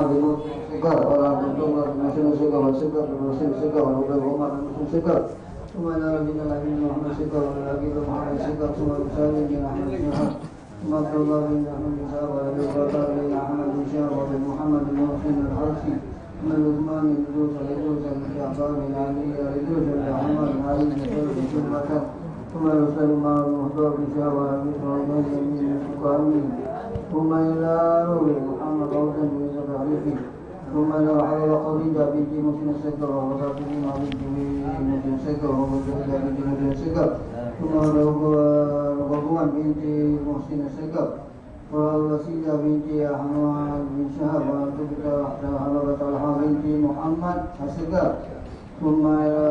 وحاضر سكر ولا تنتم نحن سكر والسكر والرسول سكر والرب وما نحن سكر ثم إلى ربنا الأمين محمد سكر والأكيد محمد سكر ثم المسالم بن أحمد سكر ثم عبد الله بن أحمد سكر وأبي بكر بن أحمد سكر وبن محمد بن محسن الحرسي ثم عثمان بن دوس الإدوس بن جعفر بن علي الإدوس بن عمر بن علي بن سلمة ثم يرسل مع المهدور بن شهاب وأبي سعيد بن سكرمي ثم إلى نور محمد روضا بن زكريا ثم إلى حضر خديجة بنت مسلم السكر وفاطمة بنت مسلم السكر وزوجة بنت مسلم السكر ثم إلى غضوان بنت محسن السكر ووسيلة بنت حنوان بن شهاب وتبت حلبة طلحة بنت محمد السكر ثم إلى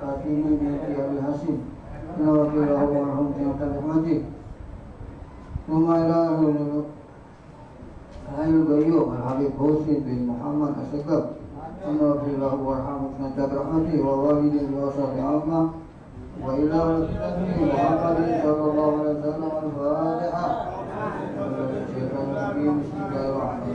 فاطمة بنت أبي هاشم نوفي له ورحمة رحمته ثم إلى حي القيوم الحبيب حسين بن محمد السكر نوفي له ورحمة رحمته ووالده وصحبه عامة وإلى محمد صلى الله عليه وسلم الفاتحة. بسم الله الرحمن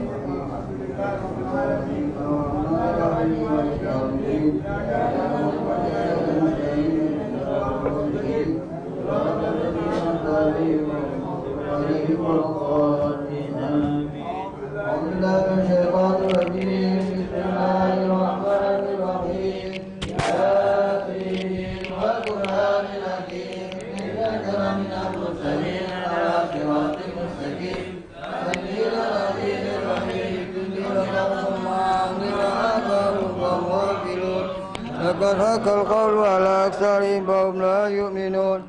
لقد حق القول على أكثرهم فهم لا يؤمنون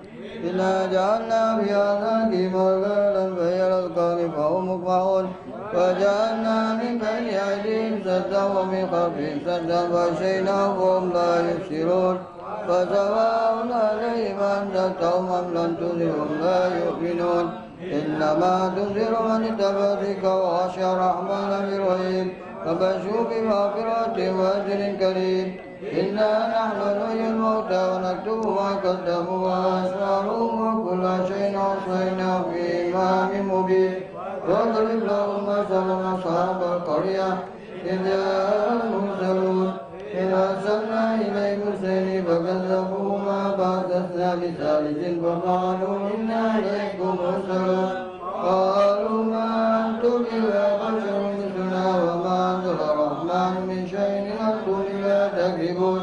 إنا جعلنا في آذانهم أغلالا فهي الأذقان فهم مقمحون وجعلنا من بين أيديهم سدا ومن خلفهم سدا فأغشيناهم فهم لا يبصرون فسواء عليهم أنذرتهم أم لم تنذرهم لا يؤمنون إنما تنذر من اتبع الذكر وخشي الرحمن بالغيب فبشروا بمغفرة وأجر كريم. إنا نحن نحيي الموتى ونكتب ما قدموا وآثارهم وكل شيء أحصيناه في إمام مبين. واضرب لهم مثلا أصحاب القرية إذ جاء المرسلون إذ أرسلنا إليهم اثنين فكذبوهما فأحدثنا بثالث فقالوا إنا إليكم مرسلون قالوا ما أنتم إلا بشر مثلنا وما أنزل الرحمن من شيء أنتم إلا تكذبون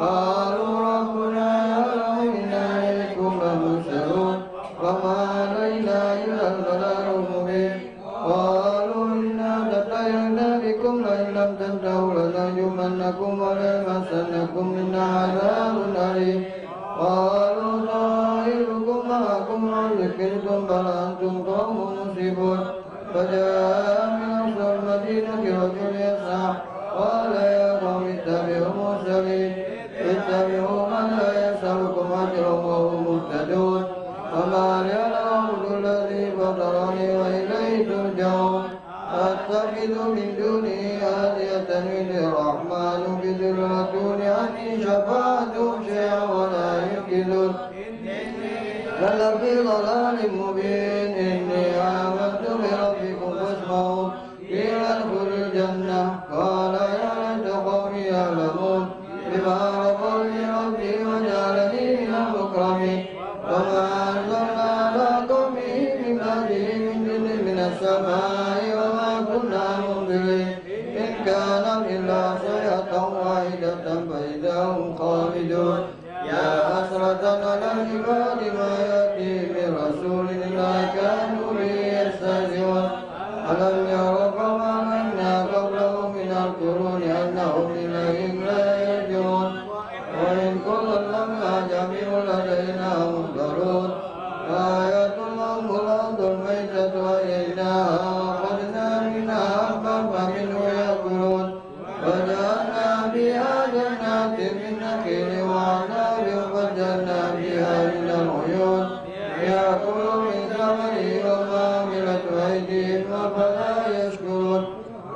قالوا ربنا يعلم إنا إليكم لمرسلون وما علينا إلا البلاغ المبين. قالوا إنا تطيرنا بكم لئن لم تنتهوا لنرجمنكم وليمسنكم منا عذاب أليم. قالوا طائركم معكم وإن ذكرتم بل أنتم قوم مسرفون. فجاء من أقصى المدينة رجل يسعى قال يا قوم اتبعوا المرسلين اتبعوا من لا يسألكم أجرا وهم مهتدون. وما لي العبد الذي فطرني وإليه ترجعون أتخذ من دونه آلهة إن الرحمن بذلتون عني شفاعتهم شيئا ولا ينقذون لفي ضلال مبين. إني آمنت بربكم فاسمعون قيل ادخلوا الجنة قال يا ليت قومي يعلمون بما غفر لي ربي وجعلني من المكرمين. وما أنزلنا على قومه من بعده من جند من السماء وما كنا منزلين إن كان إلا صيحة واحدة فإذا هم خالدون. يا حسرة على العباد ما يأتي من رسول إلا كانوا به يستهزئون. ألم يروا كما أهلكنا قبلهم من القرون أنهم إليهم لا يرجعون وإن كلا لما جميع لدينا محضرون. آية لهم الأرض الميتة وأحييناها وأخرجنا منها حبا فمنه يأكلون وجعلنا فيها جنات من نخيل وأعناب وفجرنا فيها من العيون يأكل من ثمره وما عملت أيديهم أفلا يشكرون.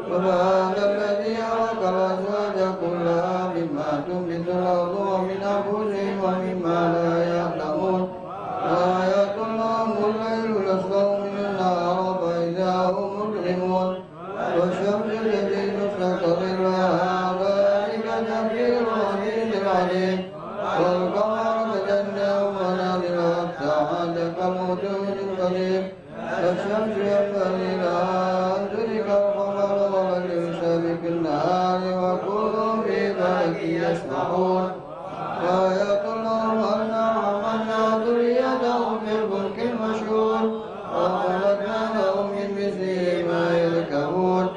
سبحان الذي خلق الأزواج كلها مما تنبت الأرض ومن أنفسهم ومما لا يعلمون. آية لهم الليل يسخر من النهار فإذا هم مظلمون والشمس تقتضي ذلك تقدير العزيز العليم والقمر قدرناه منازل حتى عاد كالموجود القديم الشمس ينبغي لها أن تدرك القمر والليل سابق النهار وكل في فلك يسبحون ويقولون أنا حملنا ذريتهم في الفلك المشحون وخلقنا لهم من مثله ما يركبون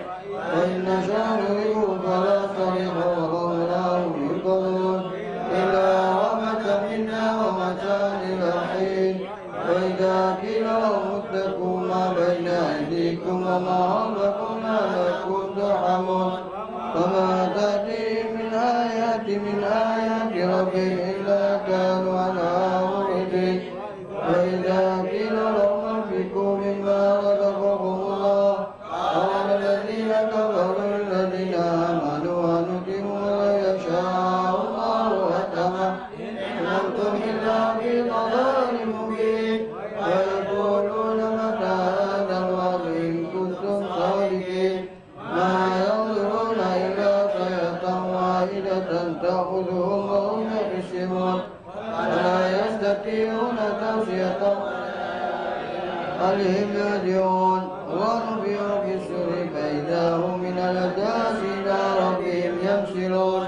وإن نشأ نغرقهم فلا صريخ وهم لا ينقذون إلا رحمة منا ومتاعا إلى حين وإذا قيل لهم اتقوا ما بين أيديكم وما خلفكم لعلكم ترحمون وما تأتيهم من آيات ربهم إلا كانوا عنها معرضين وإذا قيل لهم انفقوا مما رزقكم الله قال الذين كفروا الذين آمنوا أنطعم من يشاء الله أطعمه إن أنتم إلا في ضلال مبين ويقولون متى هذا الوعد إن كنتم صادقين ما ينظرون إلا صيحة واحدة تأخذهم وهم يخصمون ولا يستطيعون توصية عليهم يرجعون ونفخ في الصور فإذا هم من الأجداث إلى ربهم ينسلون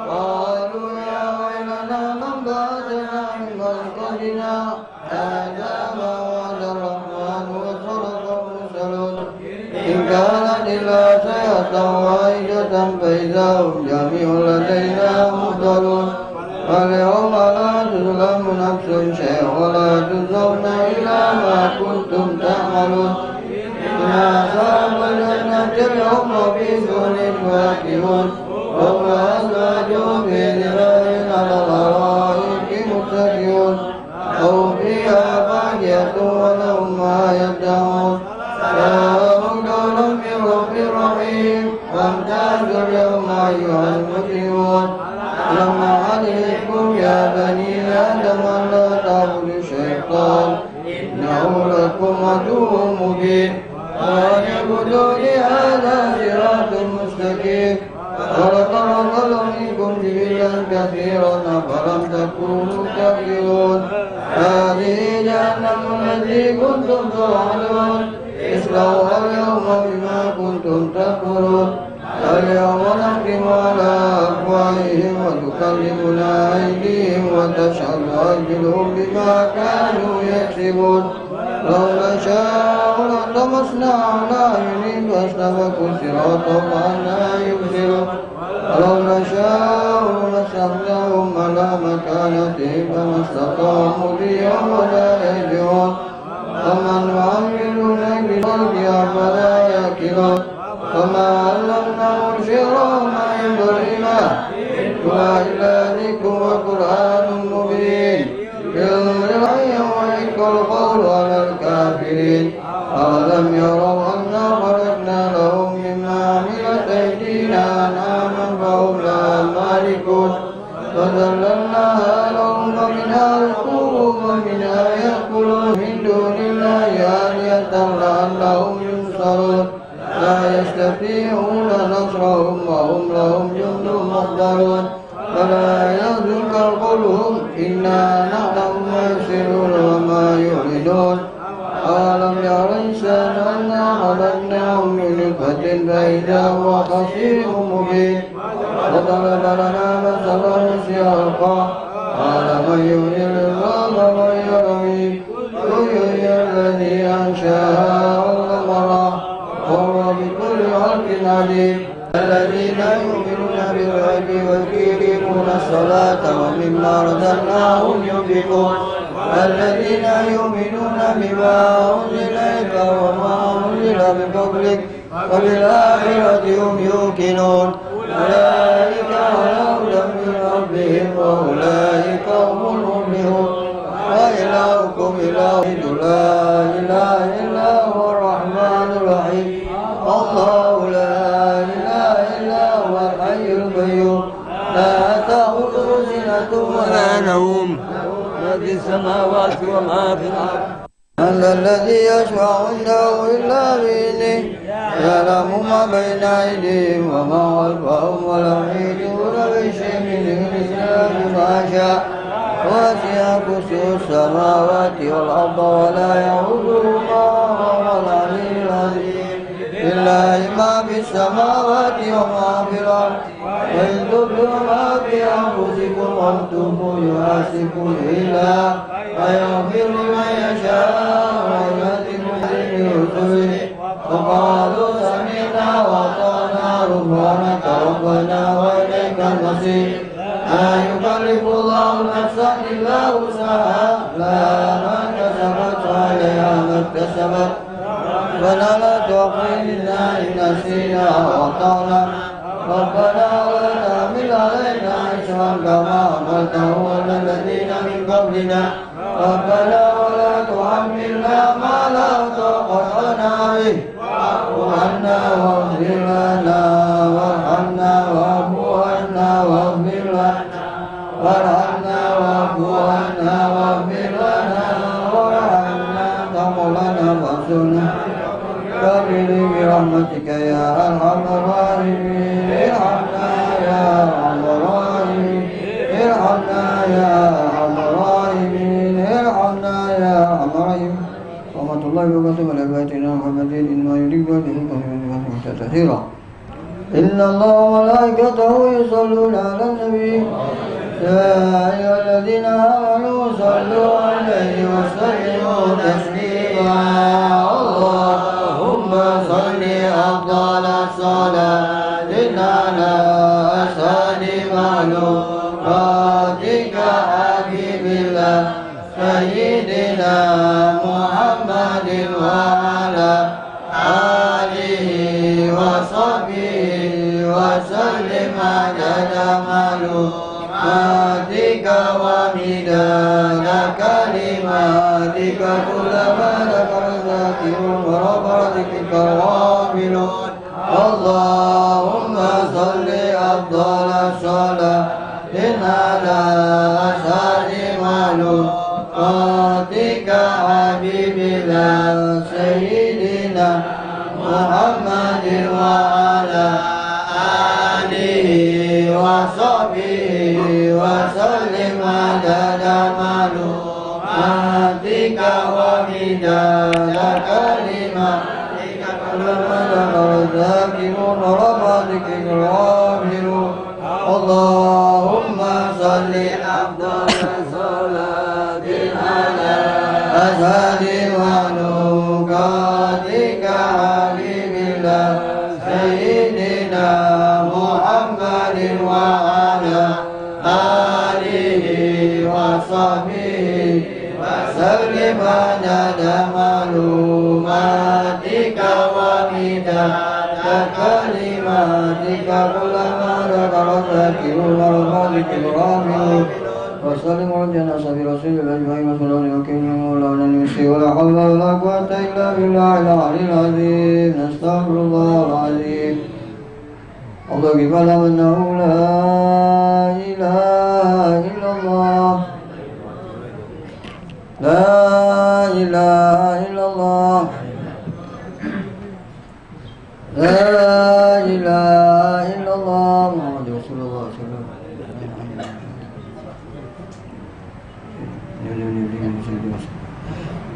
قالوا يا ويلنا من بعثنا من مرقدنا هذا ما وعد الرحمن وصدق المرسلون إن كانت إلا صيحة واحدة فإذا هم جميع لدينا محضرون فاليوم لا تظلم نفس شيئا ولا تجزون إلا ما كنتم تعملون إن أصحاب الجنة اليوم في سرور فاكهون وهم أزواجهم في ظلال على الأرائك متكئون أو فيها فاكهة ولهم ما يدعون سلام قولا من رب رحيم وامتازوا اليوم أيها المجرمون لما عليكم يا بني آدم لا تعبدوا الشيطان إنه لكم عدو مبين وأن اعبدوني هذا صراط مستقيم ولقد أضل منكم جبلا كثيرا أفلم تكونوا تعقلون هذه جهنم التي كنتم توعدون اصلوها اليوم بما كنتم تكفرون اليوم نختم على أفواههم وتكلمنا أيديهم وتشهد أرجلهم بما كانوا يكسبون لو نشاء لطمسنا على أعينهم فاستبقوا الصراط فأنى يبصرون ولو نشاء لمسخناهم على مكانتهم فما استطاعوا مضيا ولا يرجعون ومن نعمل بالخلق أفلا يأكلون وما علمناه الشعر وما ينبغي له إن إلا ذكر وقرآن مبين يضل الحي ويحق القول على الكافرين أولم يروا أنا خلقنا لهم مما عملت أيدينا أنعاما فهم لها مالكون فذللناها لهم فمنها ركوبهم ومنها يأكلون من دون الله آلهة لعلهم ينصرون لا يستطيعون نصرهم وهم لهم جند محضرون فلا يحزنك قولهم إنا نعلم ما يسرون وما يعلنون أولم ير الإنسان أنا خلقناه من نطفة فإذا هو خصيم مبين وضرب لنا مثلا سياقا قال من يحيي العظام وهي رميم يحيي الذي أنشأها أول مرة وهو بكل خلق عليم الذين يؤمنون بالغيب ويقيمون الصلاة ومما رزقناهم ينفقون الذين يؤمنون بما أنزل إليك وما أنزل من قبلك وبالآخرة هم يوقنون أولئك على هدى من ربهم وأولئك هم المفلحون وإلهكم إله لا إله إلا هو الرحمن الرحيم الله لا إله إلا هو الحي القيوم لا تأخذه سنة ولا نوم ما في السماوات وما في الأرض من ذا الذي يشفع عنده إلا بإذنه يعلم ما بين أيديهم وما خلفهم ولا يحيطون بشيء من الإسلام ما شاء وسع كرسيه السماوات والأرض ولا يعوده وهو العلي العظيم لله ما في السماوات وما في الأرض وإن تبدوا ما في أنفسكم وتخفوه يحاسبكم إلا ويغفر لمن يشاء ويهدم برسله وقالوا سمعنا وأطعنا غفرانك ربنا وإليك المصير لا يكلف الله نفسا إلا وسعها لها ما كسبت وعليها ما اكتسبت ربنا لا تؤاخذنا إن نسينا وأخطأنا ربنا ولا تحمل علينا إصرا كما حملته على الذين من قبلنا ربنا ولا تحملنا ما لا طاقة لنا به واعف عنا واغفر لنا وارحمنا واعف عنا واغفر لنا وارحمنا واعف عنا واغفر لنا وارحمنا مولانا وانصرنا كاملين برحمتك يا أرحم الراحمين ارحمنا يا أرحم الراحمين ارحمنا يا أرحم الراحمين ارحمنا يا أرحم الراحمين ورحمة الله وبركاته على بيتنا محمد إنما يريد أن يكون كثيرا إن الله وملائكته يصلون على النبي يا أيها الذين آمنوا صلوا عليه وسلموا تسليما اللهم صل أفضل الصلاة على أسعد مخلوقاتك حبيب الله سيدنا محمد وعلى آله وصحبه وسلم عدد معلوماتك ومداد كلماتك كلما ذكر الذاكرون ورفع ذكرك الغافلون اللهم صل أفضل الصلاة على أسعد معلوماتك حبيب الله سيدنا محمد وعلى آله وصحبه وسلم عدد معلوماتك ومداد كلماتك كلما ذكر الذاكرون ورفع ذكرك الغافلون اللهم صل أفضل الصلاة على أسعد مخلوقاتك حبيب الله سيدنا محمد وعلى آله وصحبه وسلم عدد معلوماتك ومداد كلماتك كلما ذكر الذاكرون ورفع ذكرك الغافلون وسلم على سبيل رسول الله أجمعين وصلى الله وكيل مولانا المسيح ولا حول ولا قوة إلا بالله العلي العظيم نستغفر الله العظيم الله فاعلم أنه لا إله إلا الله لا إله إلا الله لا إله إلا الله محمد رسول الله صلى الله عليه وسلم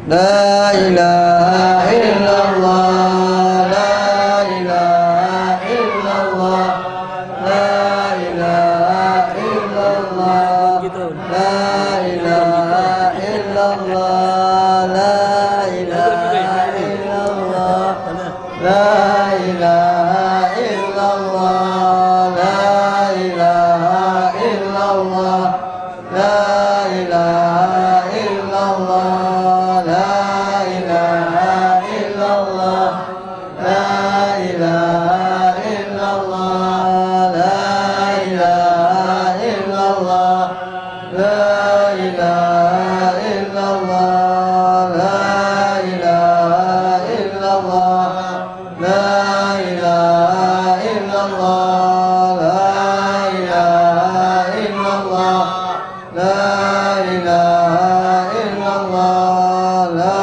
لا إله إلا الله لا إله إلا الله لا إله إلا الله لا إله إلا الله لا إله إلا الله لا إله إلا الله لا إله إلا الله لا إله إلا الله لا إله إلا الله لا إله إلا الله لا إله إلا الله لا إله إلا الله لا إله إلا الله لا إله إلا الله لا إله إلا الله لا إله إلا الله لا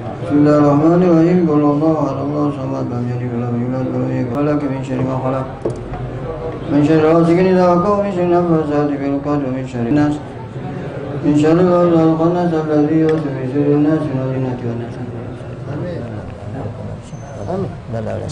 بسم الله الرحمن الرحيم قل الله أحد الله الصمد لم يلد ولم يولد ولم يكن له كفوا من شر ما خلق من شر غاسق إذا وقب من شر النفاثات في العقد ومن شر الناس من شر الخناس الذي يوسوس في صدور الناس من الجنة والناس. آمين. لا لا لا.